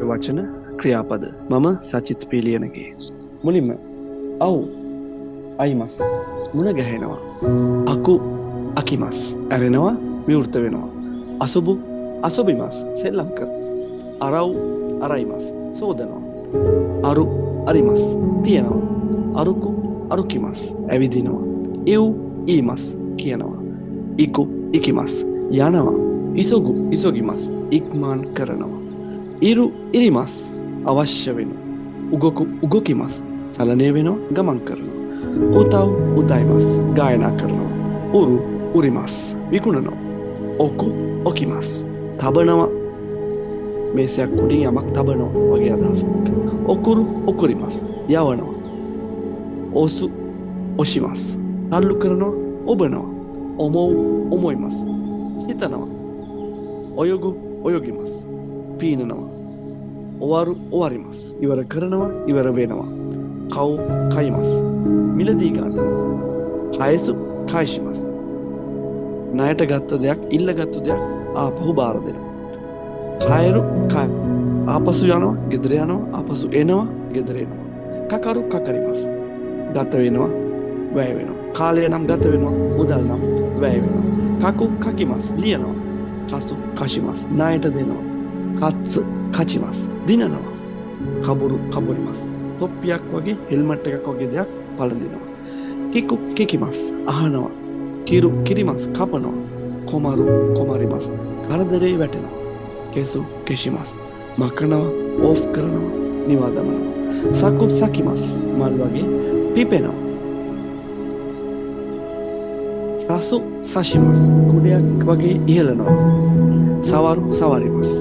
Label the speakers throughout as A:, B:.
A: වචන ක්‍රියාපද මම සචිත් පීලියනගේ මුලින්ම අව් අයිමස් මුණ ගැහෙනවා අකු අකිමස් ඇරෙනවා විවෘත වෙනවා අසුබු අසුබිමස් සෙල්ලම් කර අරව් අරයිමස් සෝදනවා අරු අරිමස් තියනවා අරුකු අරුකිමස් ඇවිදිනවා ඉව් ඊමස් කියනවා ඉකු ඉකිමස් යනවා ඉසොගු ඉසොගිමස් ඉක්මාන් කරනවා ඉරු ඉරිමස් අවශ්‍ය වෙනවා උගොකු උගොකිමස් චලනය වෙනවා ගමන් කරනවා උතව් උතයිමස් ගායනා කරනවා උරු උරිමස් විකුණනවා ඔකු ඔකිමස් තබනවා මේසයක් උඩින් යමක් තබනවා වගේ අදහසක් ඔකුරු ඔකුරිමස් යවනවා ඔසු ඔෂිමස් තල්ලු කරනවා ඔබනවා ඔමොව් ඔමොයිමස් සිතනවා ඔයොගු ඔයොගිමස් පීනනවා ඔවරු ඔවරිමස් ඉවර කරනවා ඉවර වෙනවා කව් කයිමස් මිලදී ගන්නවා කයසු කයිශිමස් ණයට ගත්ත දෙයක් ඉල්ලගත්තු දෙයක් ආපහු බාර දෙනවා කයරු කය ආපසු යනවා ගෙදර යනවා ආපසු එනවා ගෙදර එනවා කකරු කකරිමස් ගත වෙනවා වැය වෙනවා කාලය නම් ගත වෙනවා මුදල් නම් වැය වෙනවා කකු කකිමස් ලියනවා කසු කශිමස් ණයට දෙනවා කත්ස කචිමස් දිනනවා කබුරු කබුරිමස් තොප්පියක් වගේ හෙල්මට් එකක් වගේ දෙයක් පළඳිනවා කිකු කිකිමස් අහනවා කිරු කිරිමස් කපනවා කොමරු කොමරිමස් කරදරේ වැටෙනවා කෙසු කෙෂිමස් මකනවා ඕෆ් කරනවා නිවා දමනවා සකු සකිමස් මල් වගේ පිපෙනවා සසු සශිමස් කුඩයක් වගේ ඉහළනවා සවරු සවරිමස්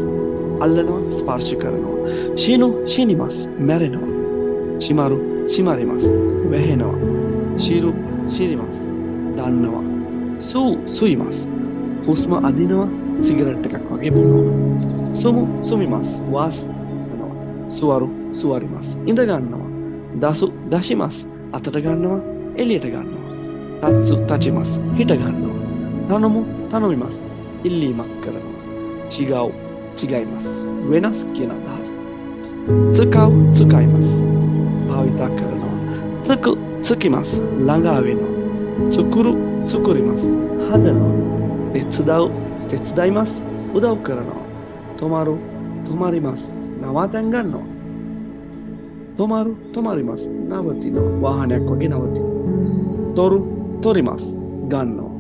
A: අල්ලනවා ස්පර්ශ කරනවා ශිනු ශිනිමස් මැරෙනවා ශිමරු ශිමරිමස් වැහෙනවා ශිරු ශිරිමස් දන්නවා සූ සුයිමස් හුස්ම අදිනවා සිගරට් එකක් වගේ බොනවා සුමු සුමිමස් වාස් කරනවා සුවරු සුවරිමස් ඉඳ ගන්නවා දසු දශිමස් අතට ගන්නවා එළියට ගන්නවා තත්සු තචිමස් හිට ගන්නවා තනමු තනමිමස් ඉල්ලීමක් කරනවා චිගව් චිගයිමස් වෙනස් කියන අදහස tsukau tsukaimas භාවිතා කරනවා tsuk tsukimas ළඟා වෙනවා tsukuru tsukurimas හදනවා තෙත්සුදයිමස් උදව් කරනවා තොමරු තොමරිමස් නවාතැන් ගන්නවා තොමරු තොමරිමස් නවතිනවා වාහනයක් වගේ නවතිනවා තොරු තොරිමස් ගන්නවා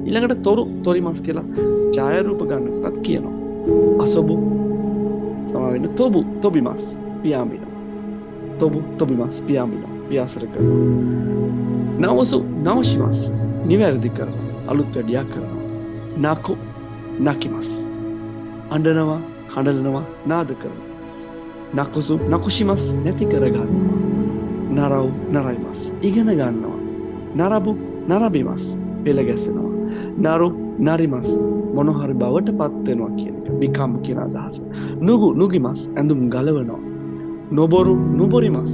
A: ඊළඟට තොරු තොරිමස් කියලා ඡායාරූප ගන්නටත් කියනවා අසොබු සමාවෙන්න තොබු තොබිමස් පියාඹිනවා තොබු තොබිමස් පියාඹිනවා පියාසර කරනවා නවසු නවශිමස් නිවැරදි කරනවා අලුත් වැඩියක් කරනවා නකු නකිමස් අඬනවා හඬලනවා නාද කරනවා නකුසු නකුෂිමස් නැති කර ගන්නවා නරව් නරයිමස් ඉගෙන ගන්නවා නරබු නරබිමස් පෙළ ගැසෙනවා නරු නරිමස් මොනහරි බවට පත් වෙනවා කියන එක become කියන අදහස නුගු නුගිමස් ඇඳුම් ගලවනවා නොබොරු නොබොරිමස්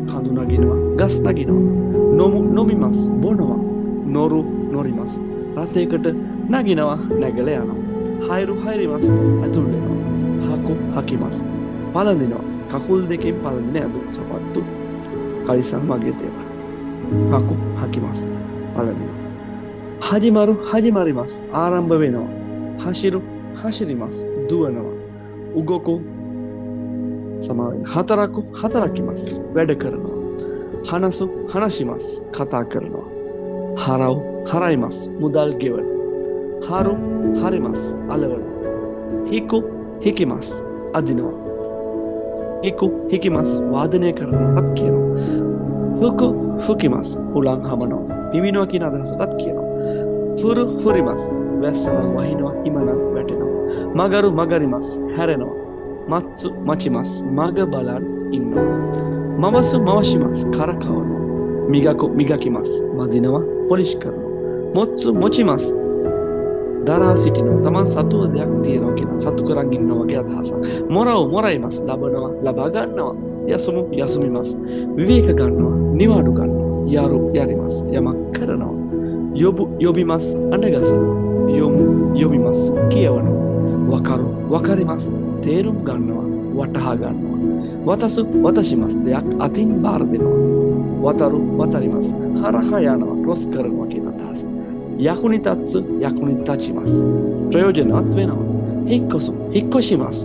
A: කඳු නගිනවා ගස් නගිනවා නොමු නොමිමස් බොනවා නොරු නොරිමස් රථයකට නගිනවා නැගලා යනවා හයිරු හයිරිමස් ඇතුල් වෙනවා හකු හකිමස් පළඳිනවා කකුල් දෙකෙන් පළඳින ඇඳුම් සපත්තු කලිසම් වගේ දේවල් හකු හකිමස් පළඳිනවා හජිමරු හජිමරිමස් ආරම්භ වෙනවා හශිරු හශිරිමස් දුවනවා උගොකු සමාවෙන් හතරකු හතරකිමස් වැඩ කරනවා හනසු හනශිමස් කතා කරනවා හරව් හරයිමස් මුදල් ගෙවන හරු හරිමස් අලවන හිකු හිකිමස් අදිනවා හිකු හිකිමස් වාදනය කරනටත් කියනවා ෆුකු ෆුකිමස් හුලං හමනවා පිමිනවා කියන අදහසටත් කියනවා ෆුරු ෆුරිමස් වැස්සනවා වහිනවා හිමනම් වැටෙනවා මගරු මගරිමස් හැරෙනවා මත්සු මචිමස් මග බලන් ඉන්නවා මවසු මවශිමස් කරකවනවා මිගකු මිගකිමස් මදිනවා පොලිෂ් කරනවා මොත්සු මොචිමස් දරා සිටිනවා තමන් සතුව දෙයක් තියෙනවා කියන සතු කරන් ඉන්නවා වගේ අදහසක් මොරව් මොරයිමස් ලබනවා ලබා ගන්නවා යසුමු යසුමිමස් විවේක ගන්නවා නිවාඩු ගන්නවා යරු යරිමස් යමක් කරනවා යොබු යොබිමස් අඬගසනවා යොමු යොමිමස් කියවනවා වකරු වකරිමස් තේරුම් ගන්නවා වටහා ගන්නවා. වතසු වතසිමස් දෙයක් අතින් බාර දෙනවා. වතරු වතරිමස් හරහා යනවා ක්‍රොස් කරනවා කියන අදහස. යකුනි තත්සු යකුනි තචිමස් ප්‍රයෝජනවත් වෙනවා. හික්කොසු හික්කොෂිමස්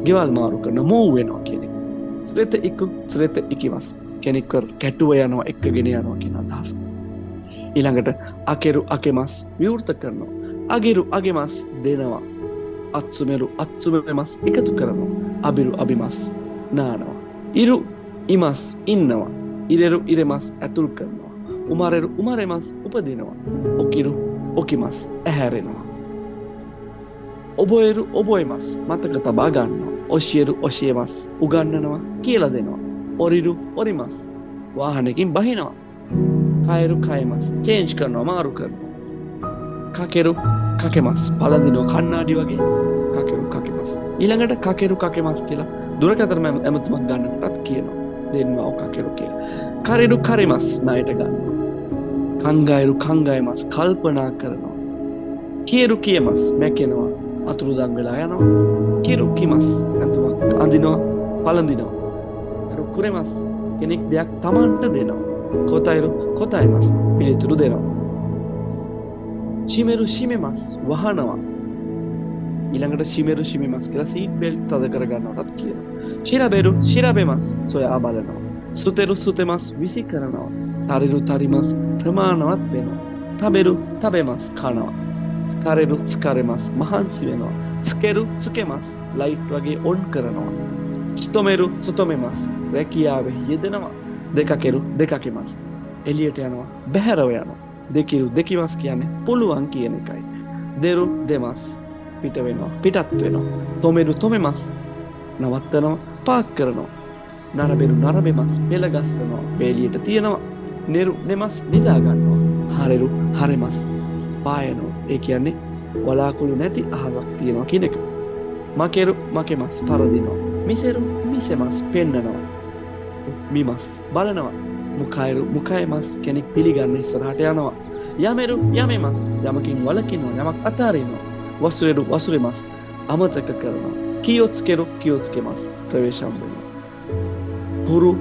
A: ගෙවල් මාරු කරන මෝව් වෙනවා කියන එක. සුරෙත ඉක්කු සුරෙත ඉකිමස් කෙනෙක්ව කැටුව යනවා එක්කගෙන යනවා කියන අදහස. ඊළඟට අකෙරු අකෙමස් විවෘත කරනවා. අගිරු අගෙමස් දෙනවා. අත්සුමෙරු අත්සුමෙමස් එකතු කරනවා. අබිරු අබිමස් නානවා. ඉරු ඉමස් ඉන්නවා. ඉරෙරු ඉරෙමස් ඇතුල් කරනවා. උමරෙරු උමරෙමස් උපදිනවා. ඔකිරු ඔකිමස් ඇහැරෙනවා. ඔබොයරු ඔබොයමස් මතක තබා ගන්නවා. ඔෂියරු ඔෂියමස් උගන්නනවා කියලා දෙනවා. ඔරිරු ඔරිමස් වාහනකින් බහිනවා. කයරු කයමස් චේන්ජ් කරනවා මාරු කරනවා. කකෙරු කකෙමස් පලඳිනවා කන්නාඩි වගේ. කකෙරු කකෙමස් ඊළඟට කකෙරු කකෙමස් කියලා දුරකථන ඇමතුමක් ගන්නටත් කියනවා. දෙන්නවා කකෙරු කියලා. කරිරු කරිමස් ණයට ගන්නවා. කංගායරු කංගායමස් කල්පනා කරනවා. කියරු කියමස් මැකෙනවා අතුරුදන් වෙලා යනවා. කිරු කිමස් ඇතුමක් අඳිනවා පලඳිනවා. කරු කුරෙමස් කෙනෙක් දෙයක් තමන්ට දෙනවා. කොතයිරු කොතයිමස් පිළිතුරු දෙනවා. ශිමෙරු ශිමෙමස් වහනවා. ඊළඟට ශිමෙරු ශිමෙමස් කියලා සීට් බෙල්ට් තද කරගන්නවටත් කියනවා. ශිරබෙරු ශිරබෙමස් සොයා බලනවා. සුතෙරු සුතෙමස් විසි කරනවා. තරිරු තරිමස් ප්‍රමාණවත් වෙනවා. තබෙරු තබෙමස් කනවා. ස්කරෙරු ස්කරෙමස් මහන්සි වෙනවා. ස්කෙරු සුකෙමස් ලයිට් වගේ ඔන් කරනවා. සුතොමෙරු සුතොමෙමස් රැකියාවෙහි යෙදෙනවා. දෙකකෙරු දෙකකෙමස් එළියට යනවා බැහැරව යනවා. දෙකිරු දෙකිමස් කියන්නේ පුළුවන් කියන එකයි. දෙරු දෙමස් පිට වෙනවා පිටත් වෙනවා. තොමෙරු තොමෙමස් නවත්තනවා පාක් කරනවා. නරබෙරු නරබෙමස් පෙළගස්සනවා පේලියට තියනවා. නෙරු නෙමස් නිදා ගන්නවා. හරෙරු හරෙමස් පායනවා. ඒ කියන්නේ වලාකුළු නැති අහලක් තියෙනවා කියන එක. මකෙරු මකෙමස් පරදිනවා. මිසෙරු මිසෙමස් පෙන්නනවා. මිමස් බලනවා. මුකයිරු මුකයමස් කෙනෙක් පිළිගන්න ඉස්සරහට යනවා. යමෙරු යමෙමස් යමකින් වලකිනවා යමක් අතාරිනවා. වසුරෙරු වසුරෙමස් අමතක කරනවා. කියොත්ස්කෙරු කියොත්ස්කෙමස් ප්‍රවේශම් වෙනවා. කුරු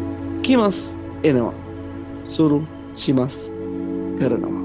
A: කිමස් එනවා. සුරු ශිමස් කරනවා.